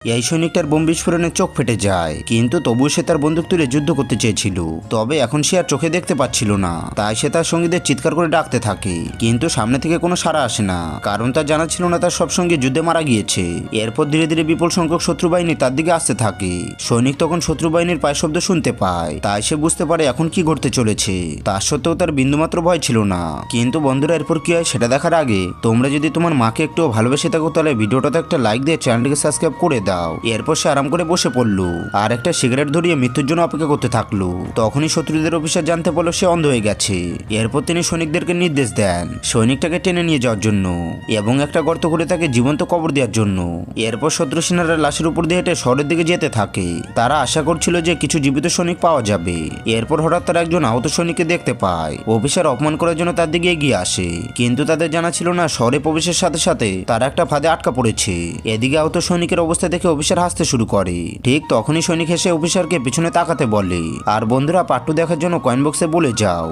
এই সৈনিকটার বোম বিস্ফোরণে চোখ ফেটে যায়, কিন্তু তবুও সে তার বন্দুক তুলে যুদ্ধ করতে চেয়েছিল। তবে এখন সে আর চোখে দেখতে পাচ্ছিল না, তাই সে তার সঙ্গীদের চিৎকার করে ডাকতে থাকে, কিন্তু সামনে থেকে কোনো সাড়া আসে না, কারণ তার জানা ছিল না তার সব সঙ্গী যুদ্ধে মারা গিয়েছে। এরপর ধীরে ধীরে বিপুল সংখ্যক শত্রু বাহিনী তার দিকে আসতে থাকে। সৈনিক তখন শত্রু বাহিনীর পায়ের শব্দ শুনতে পায়, তাই সে বুঝতে পারে এখন কি ঘটতে চলেছে। তার সত্ত্বেও তার বিন্দুমাত্র ভয় ছিল না। কিন্তু বন্ধুরা, এরপর কি হয় সেটা দেখার আগে তোমরা যদি তোমার মাকে একটু ভালোবেসে থাকো, তাহলে ভিডিওটাতে একটা লাইক দিয়ে চ্যানেলটিকে সাবস্ক্রাইব করে দাও। এরপর সে আরাম করে বসে পড়লো আর একটা সিগারেট ধরিয়ে মৃত্যুর জন্য অপেক্ষা করতে থাকলো। তখনই শত্রুদের অফিসার জানতে পারলো সে অন্ধ হয়ে গেছে। এরপর তিনি সৈনিকদেরকে নির্দেশ দেন সৈনিকটাকে টেনে নিয়ে যাওয়ার জন্য এবং একটা গর্ত করে তাকে জীবন্ত কবর দেওয়ার জন্য। এরপর শত্রু সেনারা লাশের উপর দিয়ে হেঁটে শহরের দিকে যেতে থাকে। তারা আশা করছিল যে কিছু জীবিত সৈনিক পাওয়া যাবে। এরপর হঠাৎ তারা একজন আহত সৈনিককে দেখতে পায়। অফিসার অপমান করার জন্য তার দিকে এগিয়ে আসে, কিন্তু তাদের জানা ছিল না শহরে প্রবেশের সাথে সাথে তারা একটা ফাঁদে আটকা পড়েছে। এদিকে আহত সৈনিকের অবস্থা দেখে অফিসার হাসতে শুরু করে। ঠিক তখনই সৈনিক এসে অফিসারকে পিছনে তাকাতে বলে। আর বন্ধুরা, পার্ট 2 দেখার জন্য কয়েন বক্সে বলে যাও।